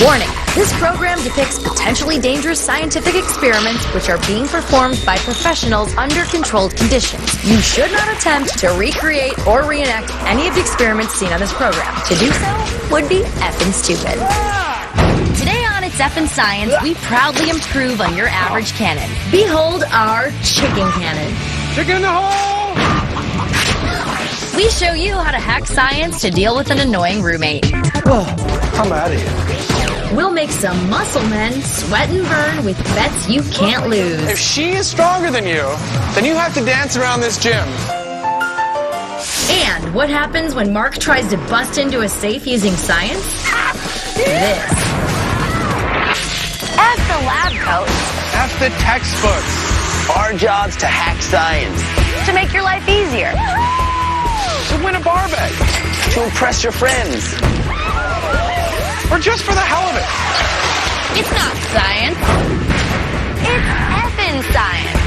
Warning, this program depicts potentially dangerous scientific experiments which are being performed by professionals under controlled conditions. You should not attempt to recreate or reenact any of the experiments seen on this program. To do so would be effing stupid. Today on It's Effin' Science, we proudly improve on your average cannon. Behold our chicken cannon. Chicken in the hole! We show you how to hack science to deal with an annoying roommate. Oh, I'm out of here. We'll make some muscle men sweat and burn with bets you can't lose. If she is stronger than you, then you have to dance around this gym. And what happens when Mark tries to bust into a safe using science? This. F the lab coats. F the textbooks. Our job's to hack science. To make your life easier. To win a bar bet. To impress your friends. Or just for the hell of it. It's not science. It's effin' science.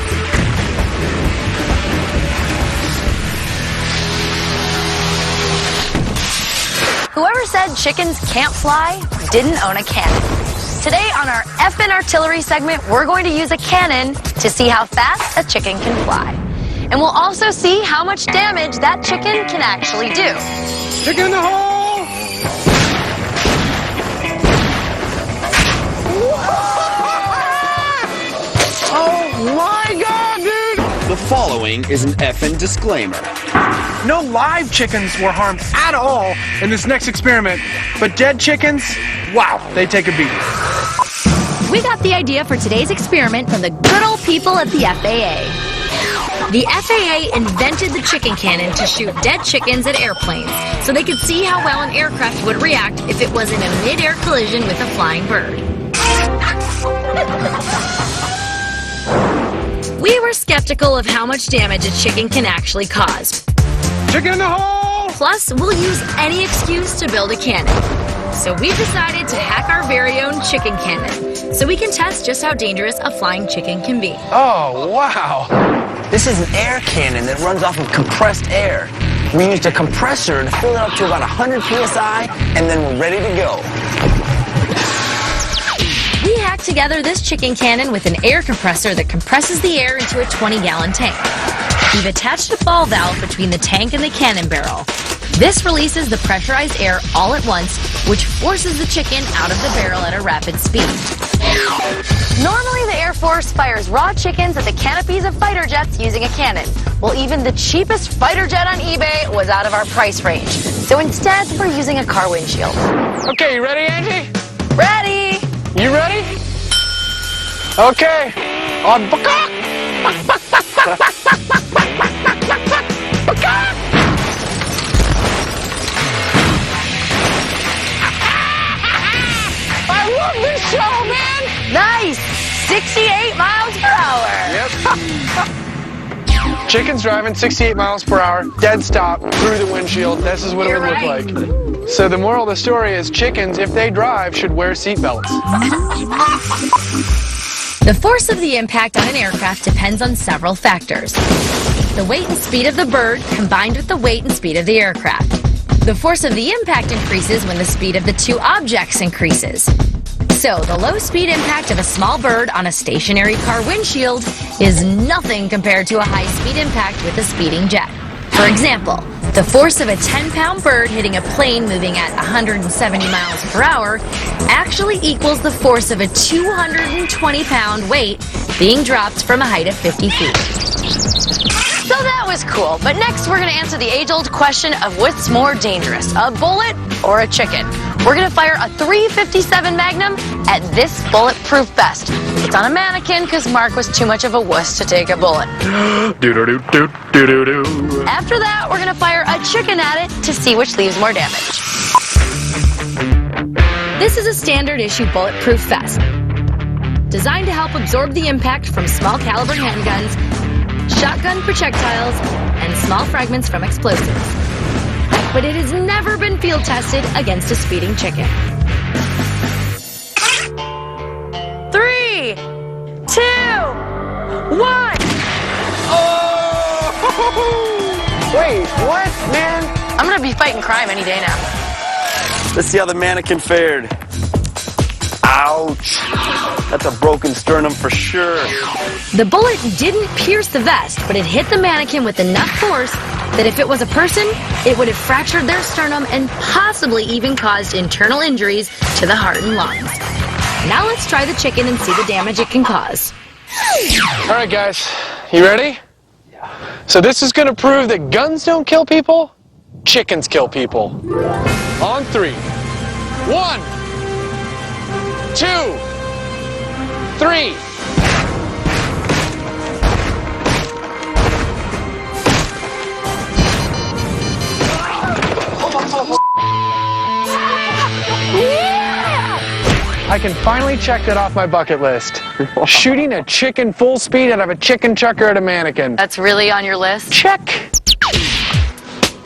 Whoever said chickens can't fly didn't own a cannon. Today on our Effin' Artillery segment, we're going to use a cannon to see how fast a chicken can fly. And we'll also see how much damage that chicken can actually do. Chicken in the hole! Oh my god, dude! The following is an effin' disclaimer. No live chickens were harmed at all in this next experiment, but dead chickens, wow, they take a beating. We got the idea for today's experiment from the good old people at the FAA. The FAA invented the chicken cannon to shoot dead chickens at airplanes so they could see how well an aircraft would react if it was in a mid-air collision with a flying bird. We were skeptical of how much damage a chicken can actually cause. Chicken in the hole! Plus, we'll use any excuse to build a cannon. So we've decided to hack our very own chicken cannon so we can test just how dangerous a flying chicken can be. Oh, wow. This is an air cannon that runs off of compressed air. We used a compressor to fill it up to about 100 psi, and then we're ready to go. We hacked together this chicken cannon with an air compressor that compresses the air into a 20-gallon tank. We've attached a fall valve between the tank and the cannon barrel. This releases the pressurized air all at once, which forces the chicken out of the barrel at a rapid speed. Normally, the Air Force fires raw chickens at the canopies of fighter jets using a cannon. Well, even the cheapest fighter jet on eBay was out of our price range. So instead, we're using a car windshield. Okay, you ready, Angie? Ready? You ready? Okay. On buck. I love this show, man! Nice! 68 miles per hour. Yep. Chickens driving 68 miles per hour, dead stop, through the windshield. This is what it would look like. So the moral of the story is chickens, if they drive, should wear seatbelts. The force of the impact on an aircraft depends on several factors. The weight and speed of the bird combined with the weight and speed of the aircraft. The force of the impact increases when the speed of the two objects increases. So, the low-speed impact of a small bird on a stationary car windshield is nothing compared to a high-speed impact with a speeding jet. For example, the force of a 10-pound bird hitting a plane moving at 170 miles per hour actually equals the force of a 220-pound weight being dropped from a height of 50 feet. So that was cool, but next we're going to answer the age-old question of what's more dangerous, a bullet or a chicken. We're going to fire a .357 Magnum at this bulletproof vest. It's on a mannequin because Mark was too much of a wuss to take a bullet. After that, we're going to fire a chicken at it to see which leaves more damage. This is a standard issue bulletproof vest, designed to help absorb the impact from small caliber handguns, shotgun projectiles, and small fragments from explosives. But it has never been field tested against a speeding chicken. 3, 2, 1. Oh! Wait, what, man? I'm going to be fighting crime any day now. Let's see how the mannequin fared. Ouch. That's a broken sternum for sure. The bullet didn't pierce the vest, but it hit the mannequin with enough force that if it was a person, it would have fractured their sternum and possibly even caused internal injuries to the heart and lungs. Now let's try the chicken and see the damage it can cause. All right, guys, you ready? So this is going to prove that guns don't kill people, chickens kill people. On 3. 1, 2, 3. I can finally check that off my bucket list. Shooting a chicken full speed out of a chicken chucker at a mannequin. That's really on your list? Check.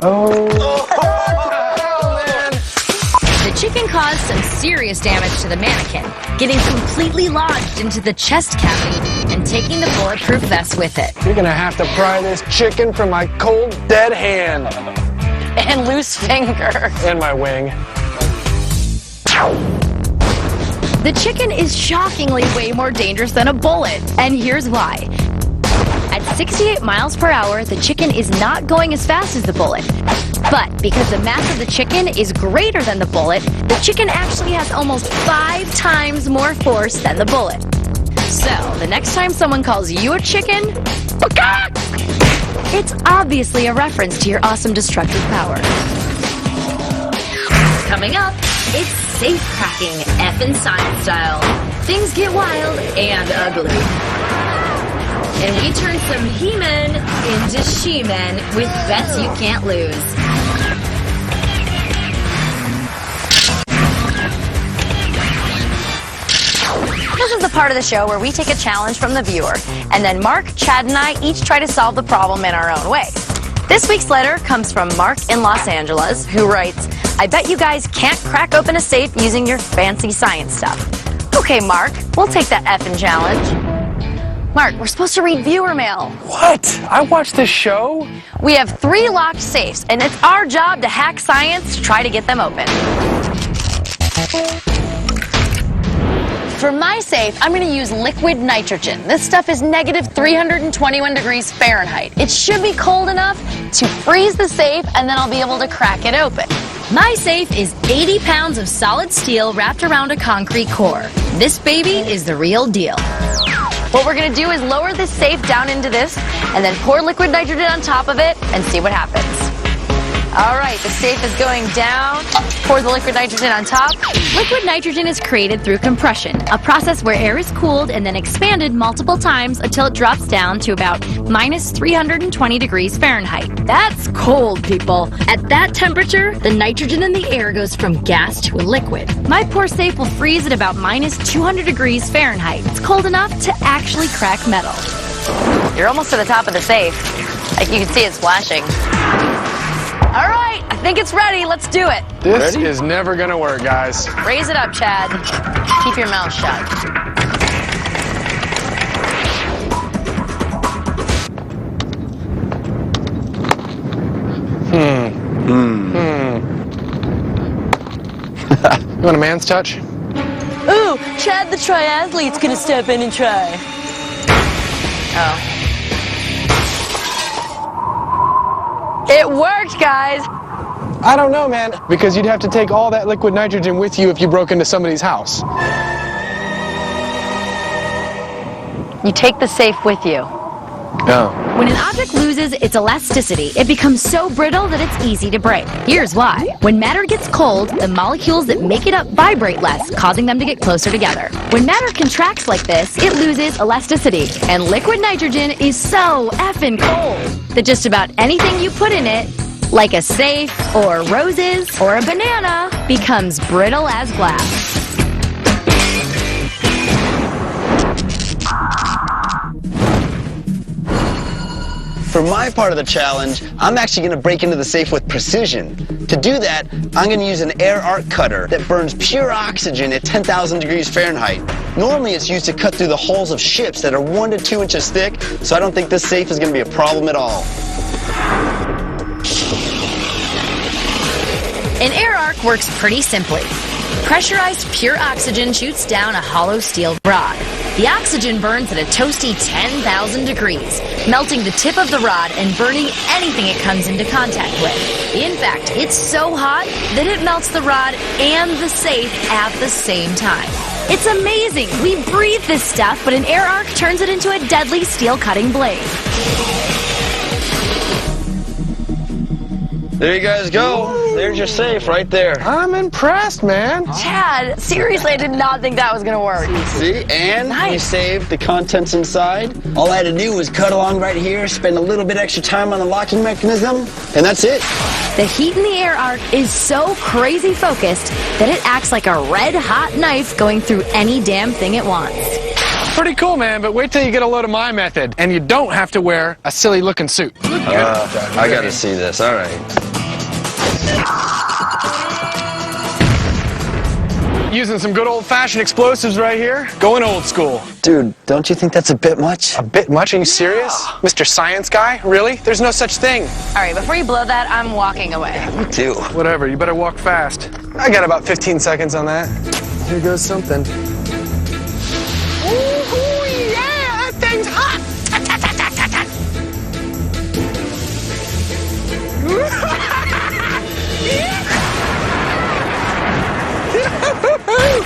Oh. The chicken caused some serious damage to the mannequin, getting completely lodged into the chest cavity and taking the bulletproof vest with it. You're gonna have to pry this chicken from my cold, dead hand. And loose finger. And my wing. The chicken is shockingly way more dangerous than a bullet, and here's why. At 68 miles per hour, the chicken is not going as fast as the bullet. But because the mass of the chicken is greater than the bullet, the chicken actually has almost 5 times more force than the bullet. So, the next time someone calls you a chicken, it's obviously a reference to your awesome destructive power. Coming up, it's safe cracking, Effin science style. Things get wild and ugly. And we turn some he-men into she-men with bets you can't lose. This is the part of the show where we take a challenge from the viewer, and then Mark, Chad, and I each try to solve the problem in our own way. This week's letter comes from Mark in Los Angeles, who writes, I bet you guys can't crack open a safe using your fancy science stuff. Okay, Mark, we'll take that effing challenge. Mark, we're supposed to read viewer mail. What? I watched this show? We have 3 locked safes, and it's our job to hack science to try to get them open. For my safe, I'm going to use liquid nitrogen. This stuff is negative 321 degrees Fahrenheit. It should be cold enough to freeze the safe, and then I'll be able to crack it open. My safe is 80 pounds of solid steel wrapped around a concrete core. This baby is the real deal. What we're going to do is lower this safe down into this, and then pour liquid nitrogen on top of it, and see what happens. All right, the safe is going down. Pour the liquid nitrogen on top. Liquid nitrogen is created through compression, a process where air is cooled and then expanded multiple times until it drops down to about minus 320 degrees Fahrenheit. That's cold, people. At that temperature, the nitrogen in the air goes from gas to a liquid. My poor safe will freeze at about minus 200 degrees Fahrenheit. It's cold enough to actually crack metal. You're almost to the top of the safe. Like you can see it's flashing. All right, I think it's ready. Let's do it. This is never gonna work, guys. Raise it up, Chad. Keep your mouth shut. You want a man's touch? Ooh, Chad the triathlete's gonna step in and try. Oh. It worked, guys. I don't know, man. Because you'd have to take all that liquid nitrogen with you if you broke into somebody's house. You take the safe with you. No. When an object loses its elasticity, it becomes so brittle that it's easy to break. Here's why. When matter gets cold, the molecules that make it up vibrate less, causing them to get closer together. When matter contracts like this, it loses elasticity. And liquid nitrogen is so effing cold that just about anything you put in it, like a safe, or roses, or a banana, becomes brittle as glass. For my part of the challenge, I'm actually going to break into the safe with precision. To do that, I'm going to use an air arc cutter that burns pure oxygen at 10,000 degrees Fahrenheit. Normally it's used to cut through the hulls of ships that are 1 to 2 inches thick, so I don't think this safe is going to be a problem at all. An air arc works pretty simply. Pressurized pure oxygen shoots down a hollow steel rod. The oxygen burns at a toasty 10,000 degrees, melting the tip of the rod and burning anything it comes into contact with. In fact, it's so hot that it melts the rod and the safe at the same time. It's amazing! We breathe this stuff, but an air arc turns it into a deadly steel-cutting blade. There you guys go. There's your safe right there. I'm impressed, man. Chad, seriously, I did not think that was gonna work. See, and we Nice. saved the contents inside. All I had to do was cut along right here, spend a little bit extra time on the locking mechanism, and that's it. The heat in the air arc is so crazy focused that it acts like a red-hot knife going through any damn thing it wants. Pretty cool, man, but wait till you get a load of my method, and you don't have to wear a silly-looking suit. I gotta see this. All right. Using some good old-fashioned explosives right here. Going old school. Dude, don't you think that's a bit much? A bit much? Are you serious? Mr. Science Guy? Really? There's no such thing. All right, before you blow that, I'm walking away. Me too. Whatever, you better walk fast. I got about 15 seconds on that. Here goes something. Ooh, yeah, that thing's hot!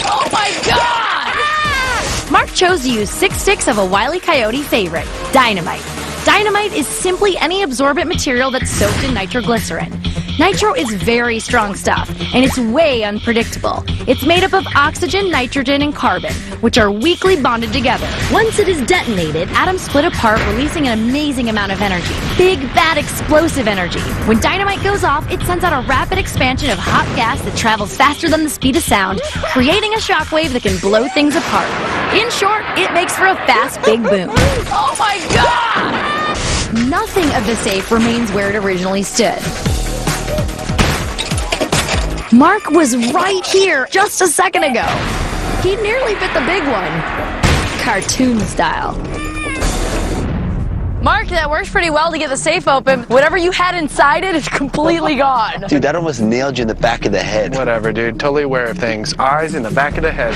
Oh my God! Mark chose to use 6 sticks of a Wile E. Coyote favorite, dynamite. Dynamite is simply any absorbent material that's soaked in nitroglycerin. Nitro is very strong stuff, and it's way unpredictable. It's made up of oxygen, nitrogen, and carbon, which are weakly bonded together. Once it is detonated, atoms split apart, releasing an amazing amount of energy. Big, bad, explosive energy. When dynamite goes off, it sends out a rapid expansion of hot gas that travels faster than the speed of sound, creating a shockwave that can blow things apart. In short, it makes for a fast, big boom. Oh my God! Nothing of the safe remains where it originally stood. Mark was right here just a second ago. He nearly fit the big one. Cartoon style. Mark, that worked pretty well to get the safe open. Whatever you had inside it is completely gone. Dude, that almost nailed you in the back of the head. Whatever, dude. Totally aware of things. Eyes in the back of the head.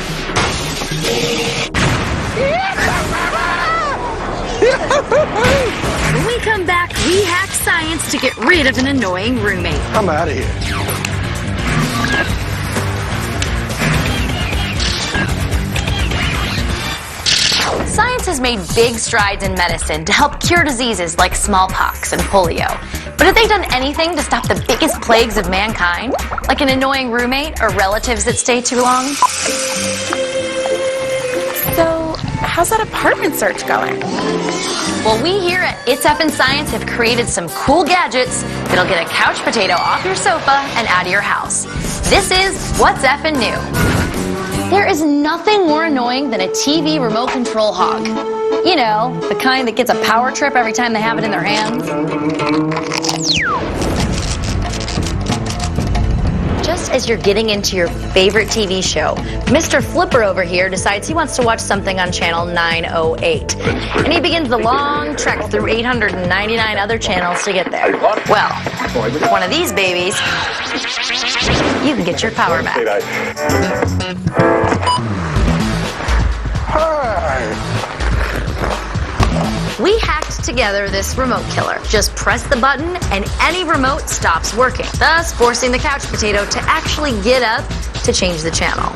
When we come back, we hack science to get rid of an annoying roommate. I'm out of here. Science has made big strides in medicine to help cure diseases like smallpox and polio. But have they done anything to stop the biggest plagues of mankind? Like an annoying roommate or relatives that stay too long? So, how's that apartment search going? Well, we here at It's Effin Science have created some cool gadgets that'll get a couch potato off your sofa and out of your house. This is What's Effin New. There is nothing more annoying than a TV remote control hog. You know, the kind that gets a power trip every time they have it in their hands. Just as you're getting into your favorite TV show, Mr. Flipper over here decides he wants to watch something on channel 908. And he begins the long trek through 899 other channels to get there. Well, with one of these babies, you can get your power back. We hacked together this remote killer. Just press the button and any remote stops working, thus forcing the couch potato to actually get up to change the channel.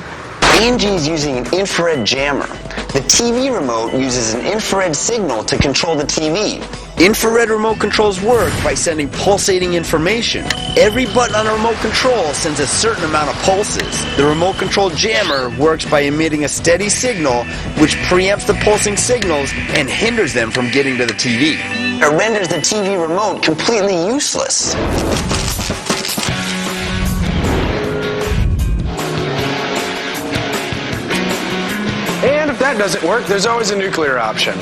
Angie's using an infrared jammer. The TV remote uses an infrared signal to control the TV. Infrared remote controls work by sending pulsating information. Every button on a remote control sends a certain amount of pulses. The remote control jammer works by emitting a steady signal which preempts the pulsing signals and hinders them from getting to the TV. It renders the TV remote completely useless. And if that doesn't work, there's always a nuclear option.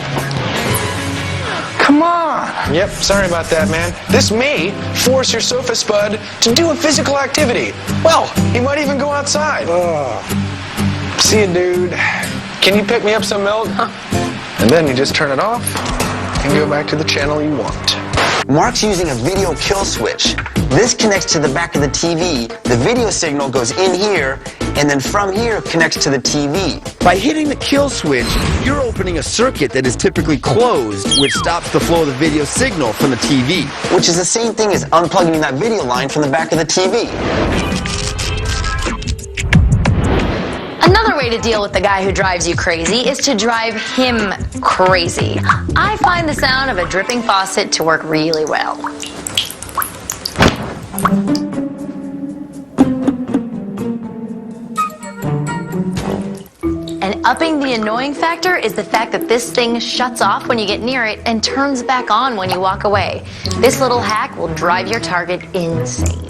Come on! Yep, sorry about that, man. This may force your sofa spud to do a physical activity. Well, he might even go outside. See you, dude. Can you pick me up some milk? And then you just turn it off and go back to the channel you want. Mark's using a video kill switch. This connects to the back of the TV, the video signal goes in here, and then from here connects to the TV. By hitting the kill switch, you're opening a circuit that is typically closed, which stops the flow of the video signal from the TV. Which is the same thing as unplugging that video line from the back of the TV. Another way to deal with the guy who drives you crazy is to drive him crazy. I find the sound of a dripping faucet to work really well. And upping the annoying factor is the fact that this thing shuts off when you get near it and turns back on when you walk away. This little hack will drive your target insane.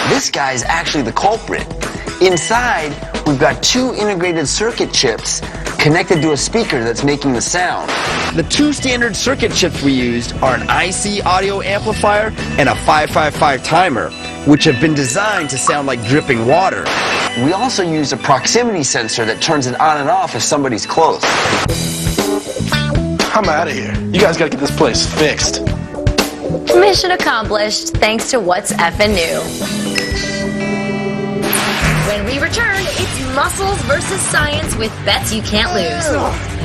This guy is actually the culprit. Inside, we've got two integrated circuit chips connected to a speaker that's making the sound. The two standard circuit chips we used are an IC audio amplifier and a 555 timer, which have been designed to sound like dripping water. We also used a proximity sensor that turns it on and off if somebody's close. I'm out of here. You guys gotta get this place fixed. Mission accomplished, thanks to What's Effin' New. When we return, it's muscles versus science with bets you can't lose.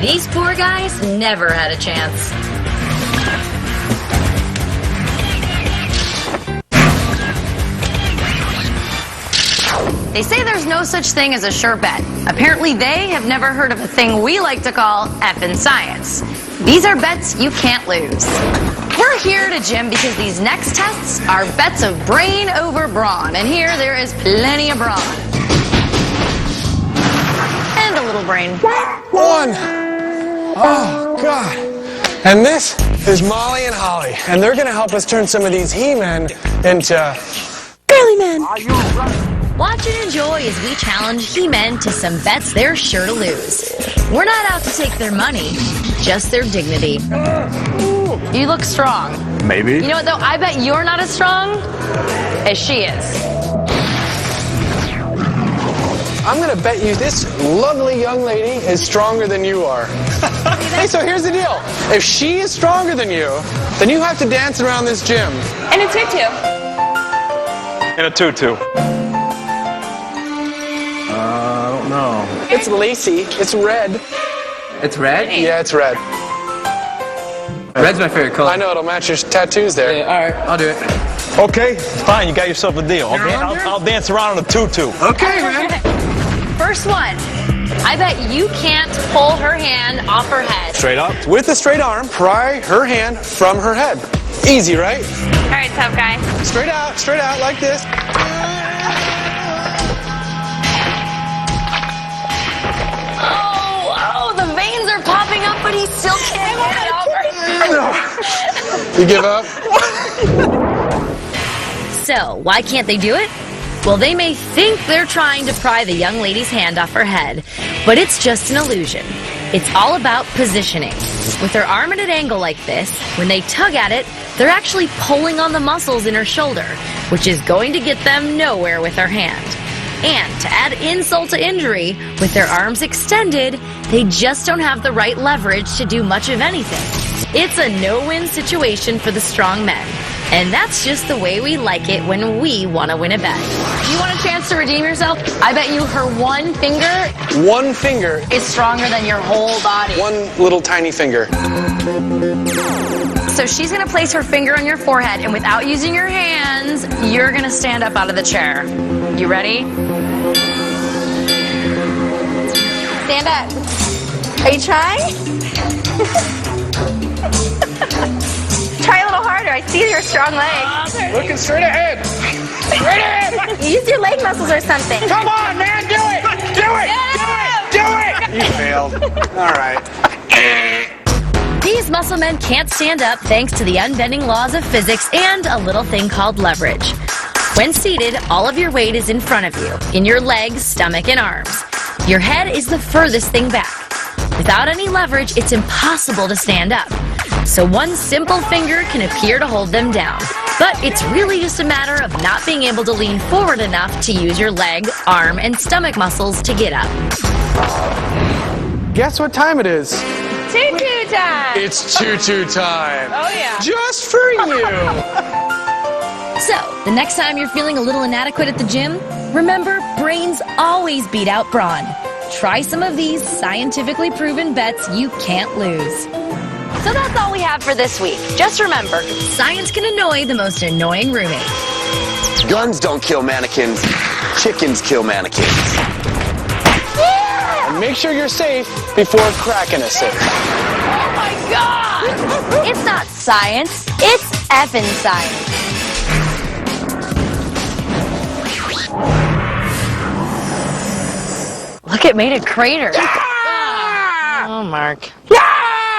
These poor guys never had a chance. They say there's no such thing as a sure bet. Apparently they have never heard of a thing we like to call effin' science. These are bets you can't lose. We're here to gym because these next tests are bets of brain over brawn, and here there is plenty of brawn. And a little brain. One. Oh, God. And this is Molly and Holly, and they're gonna help us turn some of these He-Men into Girly men. Watch and enjoy as we challenge He-Men to some bets they're sure to lose. We're not out to take their money, just their dignity. You look strong. Maybe. You know what though? I bet you're not as strong as she is. I'm gonna bet you this lovely young lady is stronger than you are. Hey, so here's the deal. If she is stronger than you, then you have to dance around this gym. And a tutu. In a tutu. I don't know. It's lacy. It's red. It's red? Yeah, it's red. Red's my favorite color. I know, it'll match your tattoos there. Yeah, all right, I'll do it. Okay, fine, you got yourself a deal. I'll dance around in a tutu. Okay, man. First one. I bet you can't pull her hand off her head. Straight up. With a straight arm, pry her hand from her head. Easy, right? All right, tough guy. Straight out, like this. Oh, the veins are popping up, but he still can't get it over. You give up? So, why can't they do it? Well, they may think they're trying to pry the young lady's hand off her head, but it's just an illusion. It's all about positioning. With their arm at an angle like this, when they tug at it, they're actually pulling on the muscles in her shoulder, which is going to get them nowhere with their hand. And to add insult to injury, with their arms extended, they just don't have the right leverage to do much of anything. It's a no-win situation for the strong men. And that's just the way we like it when we want to win a bet. You want a chance to redeem yourself? I bet you her one finger One finger, is stronger than your whole body. one little tiny finger. So she's gonna place her finger on your forehead, and without using your hands, you're gonna stand up out of the chair. You ready? Stand up. Are you trying? Try a little harder. I see your strong legs. Looking straight ahead. Straight ahead. Use your leg muscles or something. Come on, man, do it. Do it. Do it. Do it. You failed. All right. These muscle men can't stand up thanks to the unbending laws of physics and a little thing called leverage. When seated, all of your weight is in front of you, in your legs, stomach, and arms. Your head is the furthest thing back. Without any leverage, it's impossible to stand up. So one simple finger can appear to hold them down. But it's really just a matter of not being able to lean forward enough to use your leg, arm, and stomach muscles to get up. Guess what time it is? Tutu time. It's tutu time. Oh, yeah. Just for you. So, the next time you're feeling a little inadequate at the gym, remember, brains always beat out brawn. Try some of these scientifically proven bets you can't lose. So that's all we have for this week. Just remember, Science can annoy the most annoying roommate. Guns don't kill mannequins. Chickens kill mannequins. And make sure you're safe before cracking a safe. oh my God! It's not science, it's effin' science. Look, it made a crater. Oh, Mark. Yeah!